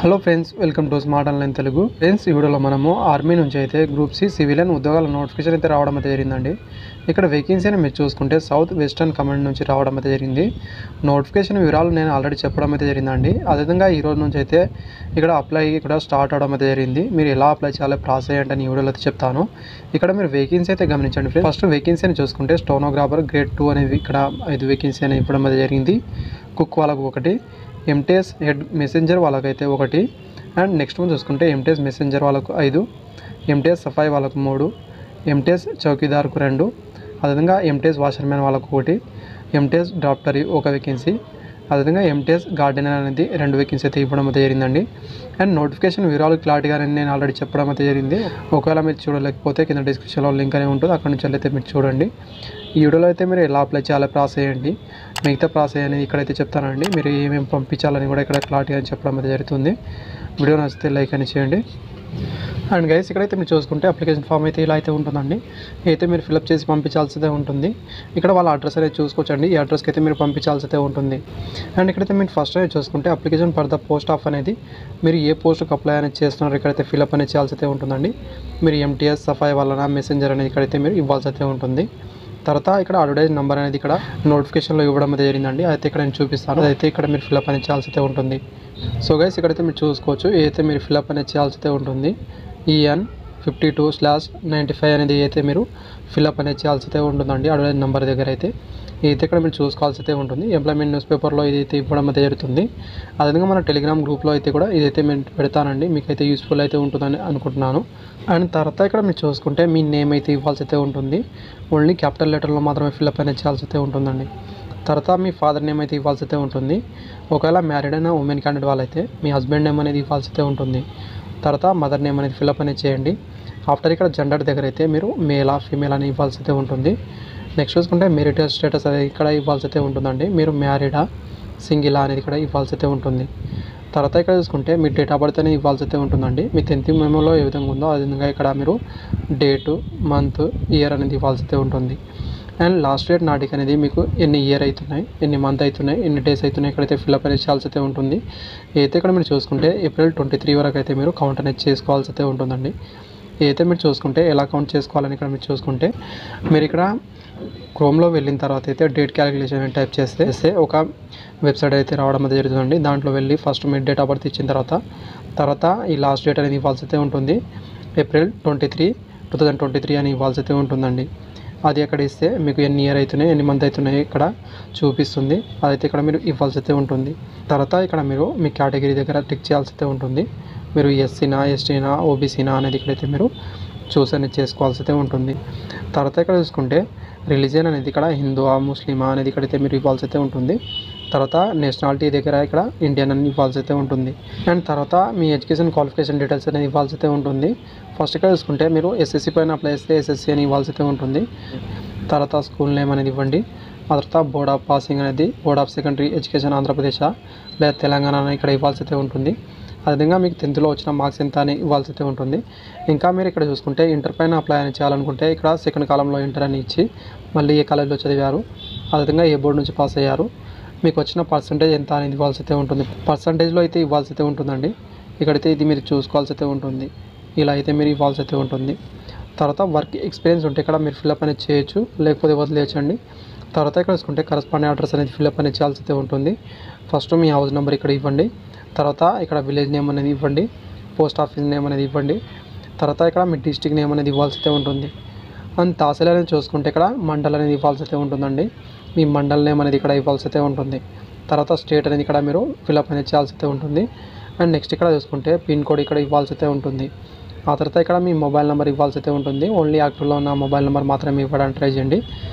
Hello friends, welcome to smart online Telugu. Friends, ఈ వీడియోలో మనము ఆర్మీ నుంచి అయితే గ్రూప్ సి సివిలియన్ ఉద్యోగాల నోటిఫికేషన్ అయితే రావడం అయితే జరిగిందండి. ఇక్కడ వేకెన్సీ అని మీరు చూసుకుంటే సౌత్ వెస్టర్న్ కమాండ్ నుంచి రావడం అయితే జరిగింది. నోటిఫికేషన్ వివరాలు నేను ఆల్రెడీ చెప్పడం అయితే జరిగిందండి. అదేవిధంగా ఈ రోజు నుంచి అయితే ఇక్కడ అప్లై కూడా స్టార్ట్ అవడం అయితే జరిగింది. మీరు ఎలా అప్లై చేయాలో ప్రాసెస్ ఏంటని ఈ వీడియోలో అయితే చెప్తాను. ఇక్కడ మీరు వేకెన్సీ అయితే గమనించండి ఫ్రెండ్స్. ఫస్ట్ వేకెన్సీ అని చూసుకుంటే స్టోనోగ్రాఫర్ గ్రేడ్ 2 అనేది ఇక్కడ 5 వేకెన్సీ అనేది ఇవ్వడం అయితే జరిగింది. కుక్ వాళ్ళకు 1, ఎంటీఎస్ హెడ్ మెసెంజర్ వాళ్ళకైతే 1, అండ్ నెక్స్ట్ మనం చూసుకుంటే ఎంటీఎస్ మెసెంజర్ వాళ్ళకు 5, ఎంటీఎస్ సఫాయి వాళ్ళకు 3, ఎంటీఎస్ చౌకీదార్కు 2, అదేవిధంగా ఎంటీఎస్ వాషర్మ్యాన్ వాళ్ళకు 1, ఎంటీఎస్ డాక్టరీ 1 వేకెన్సీ, అదేవిధంగా ఎంటీఎస్ గార్డెనర్ అనేది 2 వేకెన్సీ అయితే ఇవ్వడం అయితే జరిగిందండి. అండ్ నోటిఫికేషన్ వివరాలు క్లారిటీగా నేను ఆల్రెడీ చెప్పడం అయితే జరిగింది. ఒకవేళ మీరు చూడలేకపోతే కింద డిస్క్రిప్షన్లో లింక్ అనేది ఉంటుంది, అక్కడ నుంచి అయితే మీరు చూడండి. ఈ వీడియోలో అయితే మీరు ఎలా అప్లై చేయాలో ప్రాసెస్ చేయండి, మిగతా ప్రాసెస్ అనేది ఇక్కడైతే చెప్తానండి. మీరు ఏమేమి పంపించాలని కూడా ఇక్కడ క్లారిటీగా చెప్పడం అయితే జరుగుతుంది. వీడియో నచ్చితే లైక్ అని చేయండి. అండ్ గైస్, ఇక్కడైతే మీరు చూసుకుంటే అప్లికేషన్ ఫామ్ అయితే ఇలా అయితే ఉంటుందండి. అయితే మీరు ఫిల్అప్ చేసి పంపించాల్సిదే ఉంటుంది. ఇక్కడ వాళ్ళ అడ్రస్ అనేది చూసుకోవచ్చండి. ఈ అడ్రస్కి అయితే మీరు పంపించాల్సిదే ఉంటుంది. అండ్ ఇక్కడైతే మీరు ఫస్ట్ అనేది చూసుకుంటే application for the post of అనేది మీరు ఏ పోస్ట్కి అప్లై అనేది చేస్తున్నారు ఇక్కడైతే ఫిల్అప్ అనేది చేయాల్సితే ఉంటుందండి. మీరు ఎంటీఎస్ సఫాయి వాళ్ళ మెసెంజర్ అనేది ఇక్కడైతే మీరు ఇవ్వాల్సి అయితే ఉంటుంది. తర్వాత ఇక్కడ అడ్వర్టైజ్ నెంబర్ అనేది ఇక్కడ నోటిఫికేషన్లో ఇవ్వడం అయితే జరిగిందండి. అయితే ఇక్కడ నేను చూపిస్తాను. అదైతే ఇక్కడ మీరు ఫిల్అప్ అనేది చేయాల్సి అయితే ఉంటుంది. సో గైస్, ఇక్కడైతే మీరు చూసుకోవచ్చు ఏదైతే మీరు ఫిల్అప్ అనేది చేయాల్సి అయితే ఉంటుంది. EN 52/95 అనేది అయితే మీరు ఫిల్అప్ అనేది చేయాల్సి అయితే ఉంటుందండి. అడ్వర్టైజ్ నెంబర్ దగ్గర అయితే ఇదైతే ఇక్కడ మీరు చూసుకోవాల్సి అయితే ఉంటుంది. ఎంప్లాయ్మెంట్ న్యూస్ పేపర్లో ఇదైతే ఇవ్వడం అయితే జరుగుతుంది. అదేవిధంగా మన టెలిగ్రామ్ గ్రూప్లో అయితే కూడా ఇదైతే నేను పెడతానండి. మీకైతే యూస్ఫుల్ అయితే ఉంటుందని అనుకుంటున్నాను. అండ్ తర్వాత ఇక్కడ మీరు చూసుకుంటే మీ నేమ్ అయితే ఇవ్వాల్సి అయితే ఉంటుంది. ఓన్లీ క్యాపిటల్ లెటర్లో మాత్రమే ఫిల్అప్ అనేది చేయాల్సి అయితే ఉంటుందండి. తర్వాత మీ ఫాదర్ నేమ్ అయితే ఇవ్వాల్సి అయితే ఉంటుంది. ఒకవేళ మ్యారీడ్ అయినా ఉమెన్ క్యాండిడేట్ వాళ్ళైతే మీ హస్బెండ్ నేమ్ అనేది ఇవ్వాల్సి అయితే ఉంటుంది. తర్వాత మదర్ నేమ్ అనేది ఫిల్అప్ అనేది చేయండి. ఆఫ్టర్ ఇక్కడ జెండర్ దగ్గర అయితే మీరు మేలా ఫీమేల్ అని ఇవ్వాల్సి అయితే ఉంటుంది. నెక్స్ట్ చూసుకుంటే మెరిటల్ స్టేటస్ అనేది ఇక్కడ ఇవ్వాల్సి అయితే ఉంటుందండి. మీరు మ్యారీడా సింగిలా అనేది ఇక్కడ ఇవ్వాల్సి అయితే ఉంటుంది. తర్వాత ఇక్కడ చూసుకుంటే మీ డేట్ ఆఫ్ బర్త్ అనేది ఇవ్వాల్సి అయితే ఉంటుందండి. మీ 10th మెమోలో ఏ విధంగా ఉందో అదే విధంగా ఇక్కడ మీరు డేటు, మంత్, ఇయర్ అనేది ఇవ్వాల్సి అయితే ఉంటుంది. అండ్ లాస్ట్ డేట్ నాటికి అనేది మీకు ఎన్ని ఇయర్ అవుతున్నాయి, ఎన్ని మంత్ అవుతున్నాయి, ఎన్ని డేస్ అవుతున్నాయి ఇక్కడైతే ఫిల్అప్ అనేది చేయాల్సి అయితే ఉంటుంది. అయితే ఇక్కడ మీరు చూసుకుంటే April 23 వరకు అయితే మీరు కౌంట్ అనేది చేసుకోవాల్సి అయితే ఉంటుందండి. అయితే మీరు చూసుకుంటే ఎలా కౌంట్ చేసుకోవాలని ఇక్కడ మీరు చూసుకుంటే మీరు ఇక్కడ క్రోమ్లో వెళ్ళిన తర్వాత అయితే డేట్ క్యాలిక్యులేషన్ అని టైప్ చేస్తే ఒక వెబ్సైట్ అయితే రావడం అయితే జరుగుతుందండి. దాంట్లో వెళ్ళి first me date of birth ఇచ్చిన తర్వాత ఈ లాస్ట్ డేట్ అనేది ఇవ్వాల్సి అయితే ఉంటుంది. April 23, 2023 అని ఇవ్వాల్సి అయితే ఉంటుందండి. అది అక్కడ ఇస్తే మీకు ఎన్ని ఇయర్ అవుతున్నాయి, ఎన్ని మంత్ అవుతున్నాయి ఇక్కడ చూపిస్తుంది. అదైతే ఇక్కడ మీరు ఇవ్వాల్సి అయితే ఉంటుంది. తర్వాత ఇక్కడ మీరు మీ కేటగిరీ దగ్గర టిక్ చేయాల్సి అయితే ఉంటుంది. మీరు ఎస్సీనా, ఎస్టీనా, ఓబీసీనా అనేది ఇక్కడైతే మీరు చూస్ అనేది చేసుకోవాల్సి అయితే ఉంటుంది. తర్వాత ఇక్కడ చూసుకుంటే రిలీజియన్ అనేది ఇక్కడ హిందువా, ముస్లిమా అనేది ఇక్కడైతే మీరు ఇవ్వాల్సి అయితే ఉంటుంది. తర్వాత నేషనాలిటీ దగ్గర ఇక్కడ ఇండియన్ అని ఇవ్వాల్సి అయితే ఉంటుంది. అండ్ తర్వాత మీ ఎడ్యుకేషన్ క్వాలిఫికేషన్ డీటెయిల్స్ అనేది ఇవ్వాల్సి అయితే ఉంటుంది. ఫస్ట్ ఇక్కడ చూసుకుంటే మీరు SSC పైన అప్లై చేస్తే SSC అని ఇవ్వాల్సి అయితే ఉంటుంది. తర్వాత స్కూల్ నేమ్ అనేది ఇవ్వండి. ఆ తర్వాత బోర్డ్ ఆఫ్ పాసింగ్ అనేది board of secondary education Andhra Pradesh లేదా తెలంగాణ అని ఇక్కడ ఇవ్వాల్సి అయితే ఉంటుంది. అదేవిధంగా మీకు 10th వచ్చిన మార్క్స్ ఎంత అని ఇవ్వాల్సి అయితే ఉంటుంది. ఇంకా మీరు ఇక్కడ చూసుకుంటే ఇంటర్ పైన అప్లై అని చేయాలనుకుంటే ఇక్కడ సెకండ్ కాలంలో ఇంటర్ అని ఇచ్చి మళ్ళీ ఏ కాలేజ్లో చదివారు, అదేవిధంగా ఏ బోర్డు నుంచి పాస్ అయ్యారు, మీకు వచ్చిన పర్సంటేజ్ ఎంత అనేది ఇవ్వాల్సి అయితే ఉంటుంది. పర్సంటేజ్లో అయితే ఇవ్వాల్సి అయితే ఉంటుందండి. ఇక్కడైతే ఇది మీరు చూసుకోవాల్సి అయితే ఉంటుంది. ఇలా అయితే మీరు ఇవ్వాల్సి అయితే ఉంటుంది. తర్వాత వర్క్ ఎక్స్పీరియన్స్ ఉంటే ఇక్కడ మీరు ఫిల్అప్ అనేది చేయొచ్చు, లేకపోతే వదిలేయచ్చండి. తర్వాత ఇక్కడ చూసుకుంటే కరస్పాండింగ్ అడ్రస్ అనేది ఫిల్అప్ అనేది చేయాల్సి అయితే ఉంటుంది. ఫస్ట్ మీ హౌస్ నెంబర్ ఇక్కడ ఇవ్వండి. తర్వాత ఇక్కడ విలేజ్ నేమ్ అనేది ఇవ్వండి. పోస్ట్ ఆఫీస్ నేమ్ అనేది ఇవ్వండి. తర్వాత ఇక్కడ మీ డిస్ట్రిక్ట్ నేమ్ అనేది ఇవ్వాల్సి అయితే ఉంటుంది. అండ్ తహసీల్ అనేది చూసుకుంటే ఇక్కడ మండల్ అనేది ఇవ్వాల్సి అయితే ఉంటుందండి. మీ మండల్ నేమ్ అనేది ఇక్కడ ఇవ్వాల్సి అయితే ఉంటుంది. తర్వాత స్టేట్ అనేది ఇక్కడ మీరు ఫిల్అప్ అనేది చేయాల్సి అయితే ఉంటుంది. అండ్ నెక్స్ట్ ఇక్కడ చూసుకుంటే పిన్ కోడ్ ఇక్కడ ఇవ్వాల్సి అయితే ఉంటుంది. ఆ తర్వాత ఇక్కడ మీ మొబైల్ నెంబర్ ఇవ్వాల్సి అయితే ఉంటుంది. ఓన్లీ యాక్టివ్లో ఉన్న మొబైల్ నెంబర్ మాత్రమే ఇవ్వడానికి ట్రై చేయండి.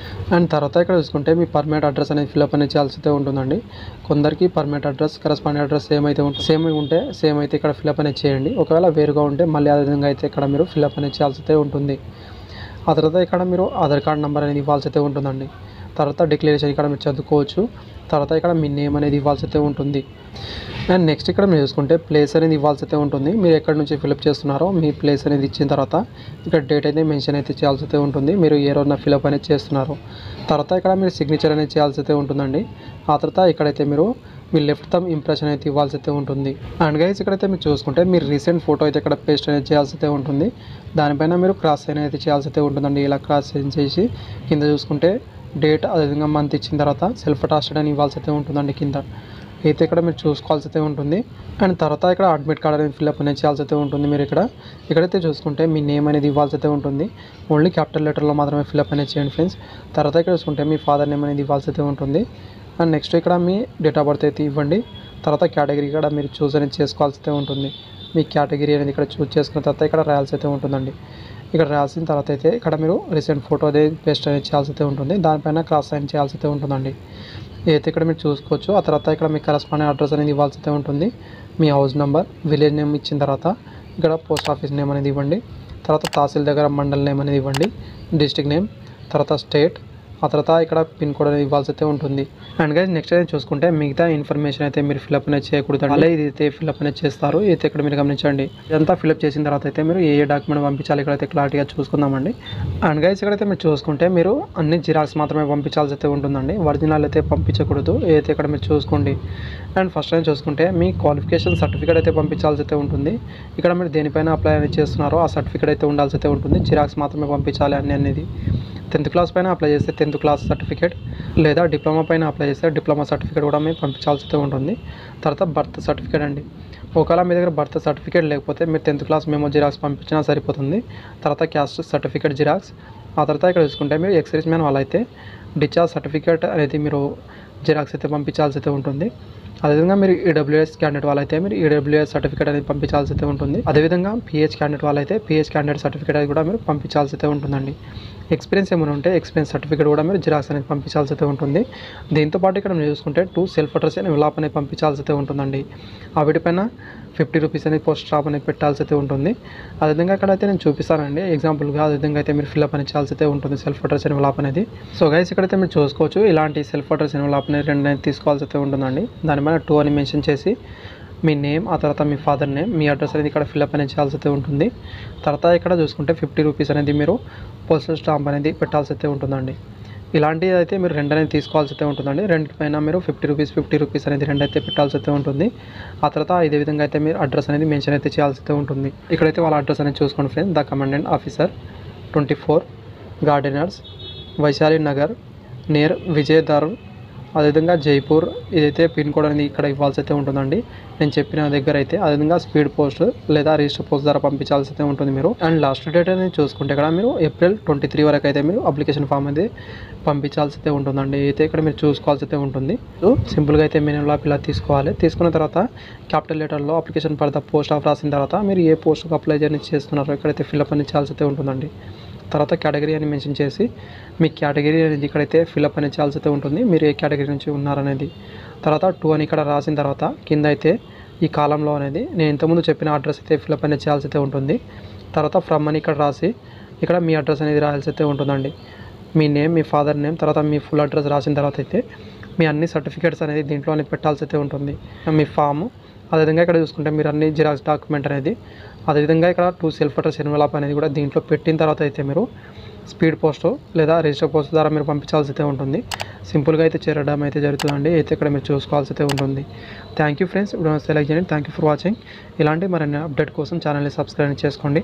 అండ్ తర్వాత ఇక్కడ చూసుకుంటే మీ పర్మనెంట్ అడ్రస్ అనేది ఫిల్అప్ అనేది చేయాల్సి అయితే ఉంటుందండి. కొందరికి permanent address, corresponding address same అయితే ఇక్కడ ఫిల్అప్ అనేది చేయండి. ఒకవేళ వేరుగా ఉంటే మళ్ళీ అదే విధంగా అయితే ఇక్కడ మీరు ఫిల్అప్ అనేది చేయాల్సి అయితే ఉంటుంది. ఆ తర్వాత ఇక్కడ మీరు ఆధార్ కార్డ్ నెంబర్ అనేది ఇవ్వాల్సి అయితే ఉంటుందండి. తర్వాత డిక్లరేషన్ ఇక్కడ మీరు చదువుకోవచ్చు. తర్వాత ఇక్కడ మీ నేమ్ అనేది ఇవ్వాల్సి అయితే ఉంటుంది. అండ్ నెక్స్ట్ ఇక్కడ మీరు చూసుకుంటే ప్లేస్ అనేది ఇవ్వాల్సి అయితే ఉంటుంది. మీరు ఎక్కడి నుంచి ఫిల్అప్ చేస్తున్నారో మీ ప్లేస్ అనేది ఇచ్చిన తర్వాత ఇక్కడ డేట్ అయితే మెన్షన్ అయితే చేయాల్సి అయితే ఉంటుంది. మీరు ఏ రోజున ఫిల్అప్ అనేది చేస్తున్నారు. తర్వాత ఇక్కడ మీరు సిగ్నేచర్ అనేది చేయాల్సి అయితే ఉంటుందండి. ఆ తర్వాత ఇక్కడైతే మీరు మీ లెఫ్ట్ థంబ్ ఇంప్రెషన్ అయితే ఇవ్వాల్సి అయితే ఉంటుంది. అండ్ గైస్ ఇక్కడైతే మీరు చూసుకుంటే మీరు రీసెంట్ ఫోటో అయితే ఇక్కడ పేస్ట్ అనేది చేయాల్సి అయితే ఉంటుంది. దానిపైన మీరు క్రాస్ సైన్ అయితే చేయాల్సి అయితే ఉంటుందండి. ఇలా క్రాస్ సైన్ చేసి కింద చూసుకుంటే డేట్ అదేవిధంగా మంత్ ఇచ్చిన తర్వాత సెల్ఫ్ అటాచ్డ్ అని ఇవ్వాల్సి అయితే ఉంటుందండి. కింద అయితే ఇక్కడ మీరు చూసుకోవాల్సి అయితే ఉంటుంది. అండ్ తర్వాత ఇక్కడ అడ్మిట్ కార్డ్ అనేది ఫిల్అప్ అనేది చేయాల్సి అయితే ఉంటుంది. మీరు ఇక్కడైతే చూసుకుంటే మీ నేమ్ అనేది ఇవ్వాల్సి అయితే ఉంటుంది. ఓన్లీ క్యాపిటల్ లెటర్లో మాత్రమే ఫిల్అప్ అనేది చేయండి ఫ్రెండ్స్. తర్వాత ఇక్కడ చూసుకుంటే మీ ఫాదర్ నేమ్ అనేది ఇవ్వాల్సి అయితే ఉంటుంది. అండ్ నెక్స్ట్ ఇక్కడ మీ డేట్ ఆఫ్ బర్త్ అయితే ఇవ్వండి. తర్వాత కేటగిరీ కూడా మీరు చూస్ అనేది చేసుకోవాల్సి అయితే ఉంటుంది. మీ కేటగిరీ అనేది ఇక్కడ చూస్ చేసుకున్న తర్వాత ఇక్కడ రాయాల్సి అయితే ఉంటుందండి. ఇక్కడ రాసిన తర్వాత అయితే ఇక్కడ మీరు రీసెంట్ ఫోటో అనేది పేస్ట్ అనేది చేయాల్సి అయితే ఉంటుంది. దానిపైన క్రాస్ సైన్ చేయాల్సి అయితే ఉంటుందండి. అయితే ఇక్కడ మీరు చూసుకోవచ్చు. ఆ తర్వాత ఇక్కడ మీ కరెస్పాండింగ్ అడ్రస్ అనేది ఇవ్వాల్సి అయితే ఉంటుంది. మీ హౌస్ నెంబర్, విలేజ్ నేమ్ ఇచ్చిన తర్వాత ఇక్కడ పోస్ట్ ఆఫీస్ నేమ్ అనేది ఇవ్వండి. తర్వాత తహసీల్ దగ్గర మండల్ నేమ్ అనేది ఇవ్వండి, డిస్ట్రిక్ట్ నేమ్, తర్వాత స్టేట్, ఆ తర్వాత ఇక్కడ పిన్ కోడ్ అనేది ఇవ్వాల్సి అయితే ఉంటుంది. అండ్ గైస్ నెక్స్ట్ అయితే చూసుకుంటే మిగతా ఇన్ఫర్మేషన్ అయితే మీరు ఫిల్అప్ అనేది చేయకూడదు. అలా ఇది అయితే ఫిల్అప్ అనేది చేస్తారు. అయితే ఇక్కడ మీరు గమనించండి. ఇదంతా ఫిల్అప్ చేసిన తర్వాత అయితే మీరు ఏ డాక్యుమెంట్ పంపించాలి ఇక్కడైతే క్లారిటీగా చూసుకుందామండి. అండ్ గైస్ ఇక్కడైతే మీరు చూసుకుంటే మీరు అన్ని జిరాక్స్ మాత్రమే పంపించాల్సి అయితే ఉంటుందండి. ఒరిజినల్ అయితే పంపించకూడదు. అయితే ఇక్కడ మీరు చూసుకోండి. అండ్ ఫస్ట్ టైం చూసుకుంటే మీ క్వాలిఫికేషన్ సర్టిఫికేట్ అయితే పంపించాల్సి అయితే ఉంటుంది. ఇక్కడ మీరు దేనిపైన అప్లై అనేది చేస్తున్నారో ఆ సర్టిఫికేట్ అయితే ఉండాల్సి అయితే ఉంటుంది. జిరాక్స్ మాత్రమే పంపించాలి అన్ని అనేది. 10th క్లాస్ పైన అప్లై చేస్తే 10th క్లాస్ సర్టిఫికేట్, లేదా డిప్లొమా పైన అప్లై చేస్తే డిప్లొమా సర్టిఫికేట్ కూడా మీరు పంపించాల్సి అయితే ఉంటుంది. తర్వాత బర్త్ సర్టిఫికేట్ అండి. ఒకవేళ మీ దగ్గర బర్త్ సర్టిఫికేట్ లేకపోతే మీరు 10th క్లాస్ మెమో జిరాక్స్ పంపించినా సరిపోతుంది. తర్వాత క్యాస్ట్ సర్టిఫికేట్ జిరాక్స్, ఆ తర్వాత ఇక్కడ చూసుకుంటే మీరు ఎక్సైజ్ మ్యాన్ వాళ్ళైతే డిశ్చార్జ్ సర్టిఫికేట్ అనేది మీరు జిరాక్స్ అయితే పంపించాల్సి అయితే ఉంటుంది. అదేవిధంగా మీరు ఈడబ్ల్యూఎస్ క్యాండిడేట్ వాళ్ళైతే మీరు ఈడబ్ల్యూఎస్ సర్టిఫికేట్ అనేది పంపించాల్సి అయితే ఉంటుంది. అదేవిధంగా పిహెచ్ క్యాండిడేట్ వాళ్ళైతే పిహెచ్ క్యాండిడేట్ సర్టిఫికేట్ అది కూడా మీరు పంపించాల్సి అయితే ఉంటుందండి. ఎక్స్పీరియన్స్ ఏమైనా ఉంటే ఎక్స్పీరియన్స్ సర్టిఫికేట్ కూడా మీరు జిరాక్స్ అనేది పంపించాల్సి అయితే ఉంటుంది. దీంతోపాటు ఇక్కడ మీరు చూసుకుంటే 2 సెల్ఫ్ అడ్రస్ అని విలాప్ అనేది పంపించాల్సి అయితే ఉంటుందండి. ఆ వీటిపైన 50 రూపీస్ అనేది పోస్ట్ స్టాప్ అనేది పెట్టాల్సి అయితే ఉంటుంది. అదేవిధంగా ఇక్కడైతే నేను చూపిస్తానండి ఎగ్జాంపుల్గా. అదేవిధంగా అయితే మీరు ఫిల్అప్ అనేది చేయాల్సి అయితే ఉంటుంది సెల్ఫ్ అడ్రస్ అని విలాప్ అనేది. సో గైస్ ఇక్కడైతే మీరు చూసుకోవచ్చు. ఇలాంటి సెల్ఫ్ అడ్రస్ అని విలాప్ అనేది 2 అనేది తీసుకోవాల్సి అయితే ఉంటుందండి. దాని మీద 2 అని మెన్షన్ చేసి మీ నేమ్, ఆ తర్వాత మీ ఫాదర్ నేమ్, మీ అడ్రస్ అనేది ఇక్కడ ఫిల్అప్ అనేది చేయాల్సి అయితే ఉంటుంది. తర్వాత ఇక్కడ చూసుకుంటే 50 రూపీస్ అనేది మీరు పోస్టల్ స్టాంప్ అనేది పెట్టాల్సి అయితే ఉంటుందండి. ఇలాంటివి అయితే మీరు 2 అనేది తీసుకోవాల్సి అయితే ఉంటుందండి. రెండిపైన మీరు 50 రూపీస్ అనేది 2 అయితే పెట్టాల్సి అయితే ఉంటుంది. ఆ తర్వాత ఇదే విధంగా అయితే మీరు అడ్రస్ అనేది మెన్షన్ అయితే చేయాల్సి అయితే ఉంటుంది. ఇక్కడైతే వాళ్ళ అడ్రస్ అనేది చూసుకోండి friends. The commandant officer 24 gardeners, Vaishali Nagar, near Vijayadar, అదేవిధంగా జైపూర్. ఇదైతే పిన్ కోడ్ అనేది ఇక్కడ ఇవ్వాల్సి అయితే ఉంటుందండి నేను చెప్పిన దగ్గర అయితే. అదేవిధంగా స్పీడ్ పోస్ట్ లేదా రిజిస్టర్ పోస్ట్ ద్వారా పంపించాల్సి అయితే ఉంటుంది మీరు. అండ్ లాస్ట్ డేట్ అనేది చూసుకుంటే ఇక్కడ మీరు ఏప్రిల్ 23 వరకు అయితే మీరు అప్లికేషన్ ఫామ్ అనేది పంపించాల్సి అయితే ఉంటుందండి. అయితే ఇక్కడ మీరు చూసుకోవాల్సి అయితే ఉంటుంది. సో సింపుల్గా అయితే మెనూలో ఇలా తీసుకోవాలి. తీసుకున్న తర్వాత క్యాపిటల్ లెటర్లో application for the post of రాసిన తర్వాత మీరు ఏ పోస్ట్కి అప్లై చేస్తున్నారో ఇక్కడైతే ఫిల్అప్ అనేది చేయాల్సి అయితే ఉంటుందండి. తర్వాత కేటగిరీ అని మెన్షన్ చేసి మీ కేటగిరీ అనేది ఇక్కడైతే ఫిల్అప్ అనేది చేయాల్సి అయితే ఉంటుంది. మీరు ఏ కేటగిరీ నుంచి ఉన్నారనేది. తర్వాత 2 అని ఇక్కడ రాసిన తర్వాత కింద అయితే ఈ కాలంలో అనేది నేను ఇంతకుముందు చెప్పిన అడ్రస్ అయితే ఫిల్అప్ అనేది చేయాల్సి అయితే ఉంటుంది. తర్వాత ఫ్రమ్ అని ఇక్కడ రాసి ఇక్కడ మీ అడ్రస్ అనేది రాయాల్సి అయితే ఉంటుందండి. మీ నేమ్, మీ ఫాదర్ నేమ్, తర్వాత మీ ఫుల్ అడ్రస్ రాసిన తర్వాత అయితే మీ అన్ని సర్టిఫికేట్స్ అనేది దీంట్లోనే పెట్టాల్సి అయితే ఉంటుంది. మీ ఫాము, అదేవిధంగా ఇక్కడ చూసుకుంటే మీరు అన్ని జిరాక్స్ డాక్యుమెంట్ అనేది, అదేవిధంగా ఇక్కడ 2 సెల్ఫ్ అడ్రస్ ఎన్వలప్ అనేది కూడా దీంట్లో పెట్టిన తర్వాత అయితే మీరు స్పీడ్ పోస్ట్ లేదా రిజిస్టర్ పోస్ట్ ద్వారా మీరు పంపించాల్సి అయితే ఉంటుంది. సింపుల్గా అయితే చేరడం అయితే జరుగుతుందండి. అయితే ఇక్కడ మీరు చూసుకోవాల్సి అయితే ఉంటుంది. Thank you friends. Video select చేయండి. Thank you for watching. ఇలాంటి మరిన్ని అప్డేట్ కోసం ఛానల్ని సబ్స్క్రైబ్ చేసుకోండి.